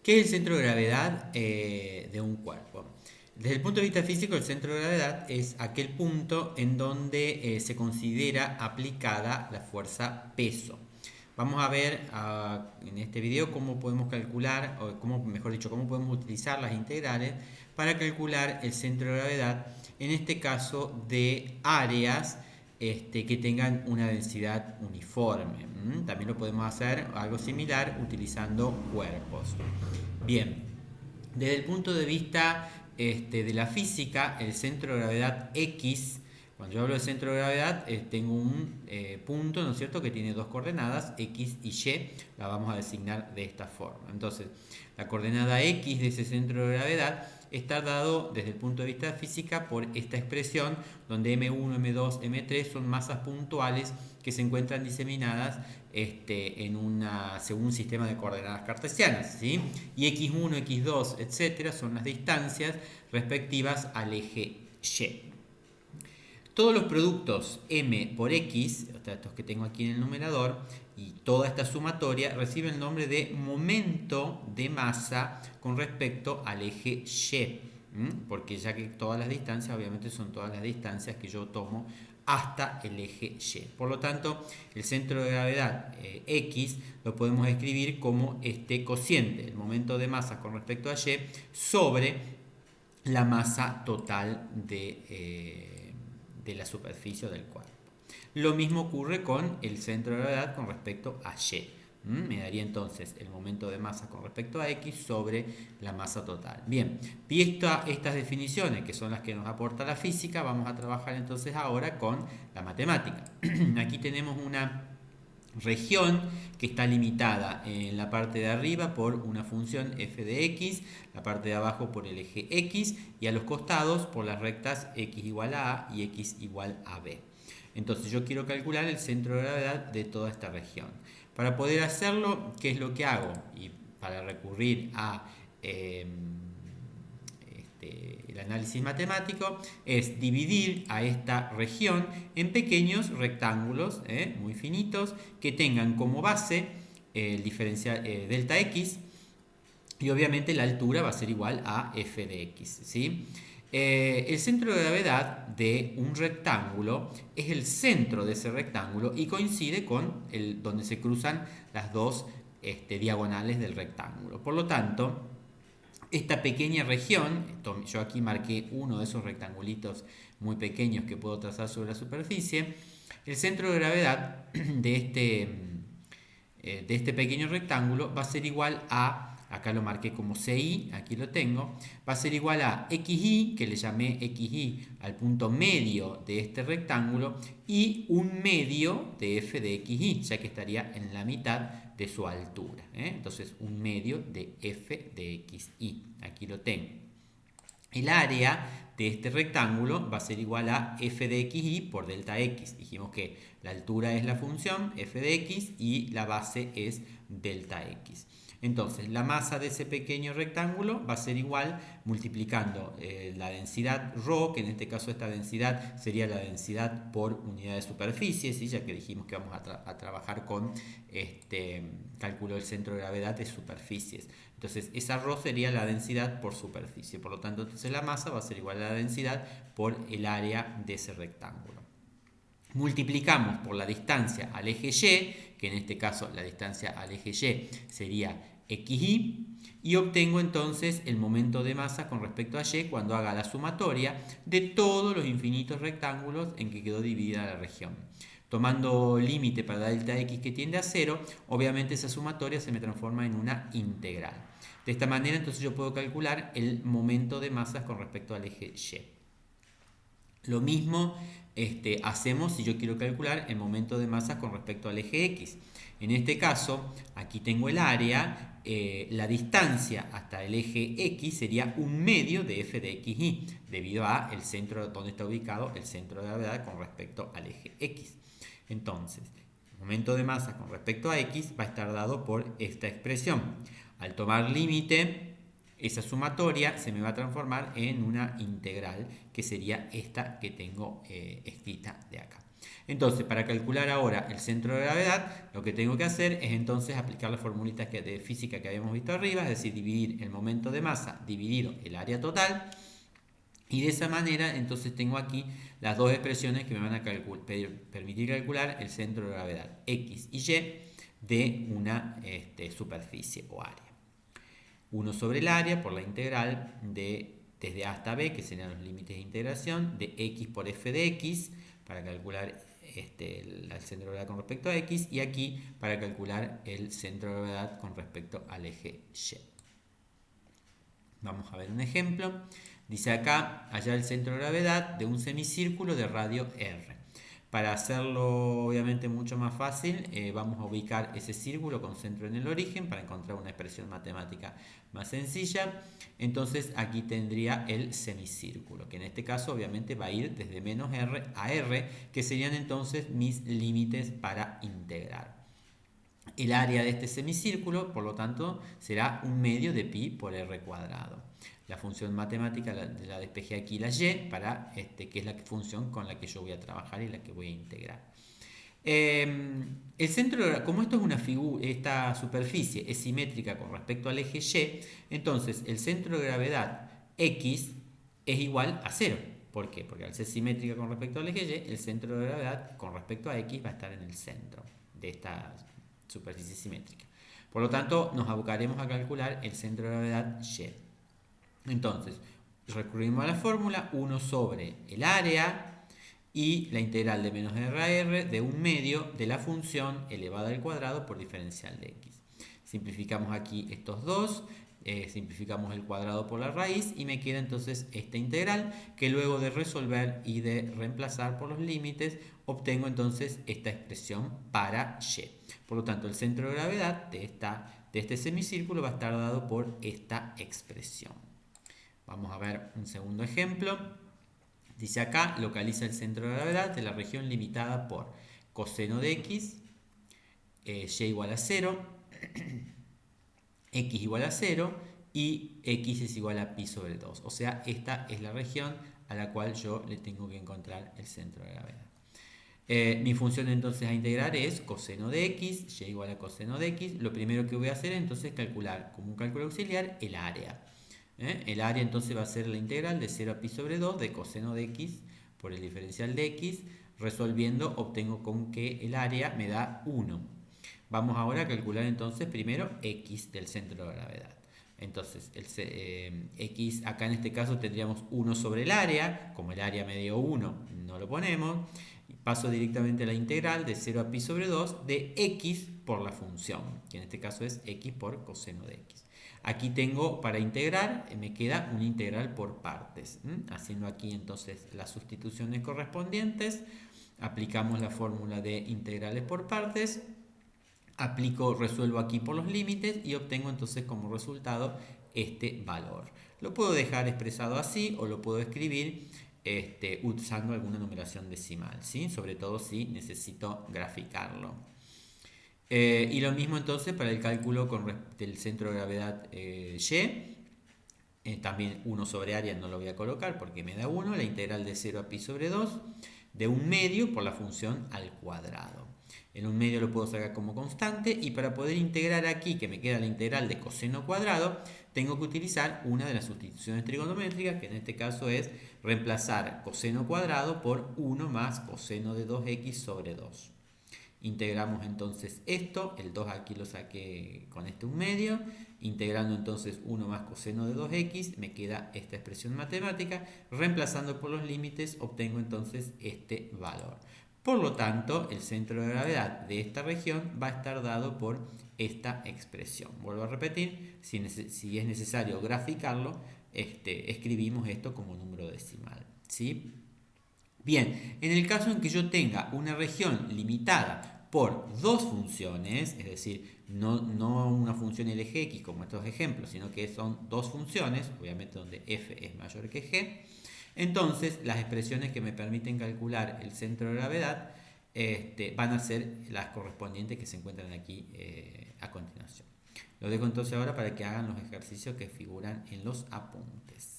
¿Qué es el centro de gravedad de un cuerpo? Desde el punto de vista físico, el centro de gravedad es aquel punto en donde se considera aplicada la fuerza peso. Vamos a ver en este video cómo podemos calcular, o cómo, mejor dicho, cómo podemos utilizar las integrales para calcular el centro de gravedad, en este caso de áreas que tengan una densidad uniforme. También lo podemos hacer algo similar utilizando cuerpos. Bien, desde el punto de vista de la física, el centro de gravedad X, cuando yo hablo de centro de gravedad, tengo un punto, ¿no es cierto?, que tiene dos coordenadas, X y Y, la vamos a designar de esta forma. Entonces, la coordenada X de ese centro de gravedad está dado desde el punto de vista de física por esta expresión donde M1, M2, M3 son masas puntuales que se encuentran diseminadas según un sistema de coordenadas cartesianas, ¿sí? Y X1, X2, etcétera, son las distancias respectivas al eje Y. Todos los productos M por X, o sea, estos que tengo aquí en el numerador, y toda esta sumatoria reciben el nombre de momento de masa con respecto al eje Y, porque ya que todas las distancias, obviamente son todas las distancias que yo tomo hasta el eje Y. Por lo tanto, el centro de gravedad X lo podemos escribir como este cociente, el momento de masa con respecto a Y, sobre la masa total de la superficie del cuerpo. Lo mismo ocurre con el centro de gravedad con respecto a Y. Me daría entonces el momento de masa con respecto a X sobre la masa total. Bien, vistas estas definiciones que son las que nos aporta la física, vamos a trabajar entonces ahora con la matemática. Aquí tenemos una región que está limitada en la parte de arriba por una función f de x, la parte de abajo por el eje x y a los costados por las rectas x igual a y x igual a b. Entonces yo quiero calcular el centro de gravedad de toda esta región. Para poder hacerlo, ¿qué es lo que hago? Y para recurrir a el análisis matemático es dividir a esta región en pequeños rectángulos muy finitos que tengan como base el diferencial delta x y obviamente la altura va a ser igual a f de x, ¿sí? El centro de gravedad de un rectángulo es el centro de ese rectángulo y coincide con donde se cruzan las dos diagonales del rectángulo. Por lo tanto, esta pequeña región, yo aquí marqué uno de esos rectangulitos muy pequeños que puedo trazar sobre la superficie, el centro de gravedad de este pequeño rectángulo va a ser igual a, acá lo marqué como CI, aquí lo tengo, va a ser igual a XY, que le llamé XY al punto medio de este rectángulo, y un medio de f de XY, ya que estaría en la mitad de su altura. Entonces, un medio de f de XY, aquí lo tengo. El área de este rectángulo va a ser igual a f de xy por delta x. Dijimos que la altura es la función f de x y la base es delta x. Entonces, la masa de ese pequeño rectángulo va a ser igual multiplicando la densidad ρ, que en este caso esta densidad sería la densidad por unidad de superficie, ¿sí? Ya que dijimos que vamos a trabajar con cálculo del centro de gravedad de superficies. Entonces, esa ρ sería la densidad por superficie. Por lo tanto, entonces la masa va a ser igual a la densidad por el área de ese rectángulo. Multiplicamos por la distancia al eje Y, que en este caso la distancia al eje Y sería XY, y obtengo entonces el momento de masa con respecto a Y cuando haga la sumatoria de todos los infinitos rectángulos en que quedó dividida la región. Tomando límite para delta x que tiende a 0, obviamente esa sumatoria se me transforma en una integral. De esta manera entonces yo puedo calcular el momento de masas con respecto al eje Y. Lo mismo hacemos si yo quiero calcular el momento de masas con respecto al eje X. En este caso, aquí tengo el área, la distancia hasta el eje X sería un medio de f de xy, debido a el centro donde está ubicado el centro de gravedad con respecto al eje X. Entonces, el momento de masa con respecto a X va a estar dado por esta expresión. Al tomar límite, esa sumatoria se me va a transformar en una integral, que sería esta que tengo escrita de acá. Entonces, para calcular ahora el centro de gravedad, lo que tengo que hacer es entonces aplicar las formulitas de física que habíamos visto arriba, es decir, dividir el momento de masa dividido el área total. Y de esa manera, entonces tengo aquí las dos expresiones que me van a permitir calcular el centro de gravedad X y Y de una superficie o área. 1 sobre el área por la integral de desde A hasta B, que serían los límites de integración, de X por F de X, para calcular el centro de gravedad con respecto a X, y aquí para calcular el centro de gravedad con respecto al eje Y. Vamos a ver un ejemplo. Dice acá, hallar el centro de gravedad de un semicírculo de radio R. Para hacerlo obviamente mucho más fácil, vamos a ubicar ese círculo con centro en el origen para encontrar una expresión matemática más sencilla. Entonces aquí tendría el semicírculo, que en este caso obviamente va a ir desde menos R a R, que serían entonces mis límites para integrar. El área de este semicírculo, por lo tanto, será 1/2 de pi por r cuadrado. La función matemática la despejé aquí, la y, para que es la función con la que yo voy a trabajar y la que voy a integrar. El centro, como esto es una figura, esta superficie es simétrica con respecto al eje Y, entonces el centro de gravedad X es igual a 0. ¿Por qué? Porque al ser simétrica con respecto al eje Y, el centro de gravedad con respecto a X va a estar en el centro de esta superficie simétrica. Por lo tanto, nos abocaremos a calcular el centro de gravedad Y. Entonces, recurrimos a la fórmula 1 sobre el área y la integral de menos r a r de 1/2 de la función elevada al cuadrado por diferencial de x. Simplificamos aquí estos dos, simplificamos el cuadrado por la raíz y me queda entonces esta integral que luego de resolver y de reemplazar por los límites obtengo entonces esta expresión para y. Por lo tanto, el centro de gravedad de este semicírculo va a estar dado por esta expresión. Vamos a ver un segundo ejemplo. Dice acá, localiza el centro de gravedad de la región limitada por coseno de x, y igual a 0, x igual a 0 y x es igual a pi sobre 2. O sea, esta es la región a la cual yo le tengo que encontrar el centro de gravedad. Mi función entonces a integrar es coseno de x, y igual a coseno de x. Lo primero que voy a hacer entonces es calcular, como un cálculo auxiliar, el área. El área entonces va a ser la integral de 0 a pi sobre 2 de coseno de x por el diferencial de x. Resolviendo obtengo con que el área me da 1. Vamos ahora a calcular entonces primero x del centro de gravedad. Entonces, x acá en este caso tendríamos 1 sobre el área. Como el área me dio 1, no lo ponemos. Paso directamente a la integral de 0 a pi sobre 2 de x por la función, que en este caso es x por coseno de x. Aquí tengo para integrar, me queda una integral por partes. Haciendo aquí entonces las sustituciones correspondientes, aplicamos la fórmula de integrales por partes, resuelvo aquí por los límites y obtengo entonces como resultado este valor. Lo puedo dejar expresado así o lo puedo escribir usando alguna numeración decimal, ¿sí? Sobre todo si necesito graficarlo. Y lo mismo entonces para el cálculo del centro de gravedad Y. También 1 sobre área no lo voy a colocar porque me da 1. La integral de 0 a pi sobre 2 de 1/2 por la función al cuadrado. El 1/2 lo puedo sacar como constante y para poder integrar aquí, que me queda la integral de coseno cuadrado, tengo que utilizar una de las sustituciones trigonométricas, que en este caso es reemplazar coseno cuadrado por 1 más coseno de 2x sobre 2. Integramos entonces esto, el 2 aquí lo saqué con este 1/2, integrando entonces 1 más coseno de 2x, me queda esta expresión matemática, reemplazando por los límites obtengo entonces este valor. Por lo tanto, el centro de gravedad de esta región va a estar dado por esta expresión. Vuelvo a repetir, si es necesario graficarlo, escribimos esto como número decimal, ¿sí? Bien, en el caso en que yo tenga una región limitada por dos funciones, es decir, no una función y el eje x como estos ejemplos, sino que son dos funciones, obviamente donde f es mayor que g, entonces las expresiones que me permiten calcular el centro de gravedad van a ser las correspondientes que se encuentran aquí a continuación. Lo dejo entonces ahora para que hagan los ejercicios que figuran en los apuntes.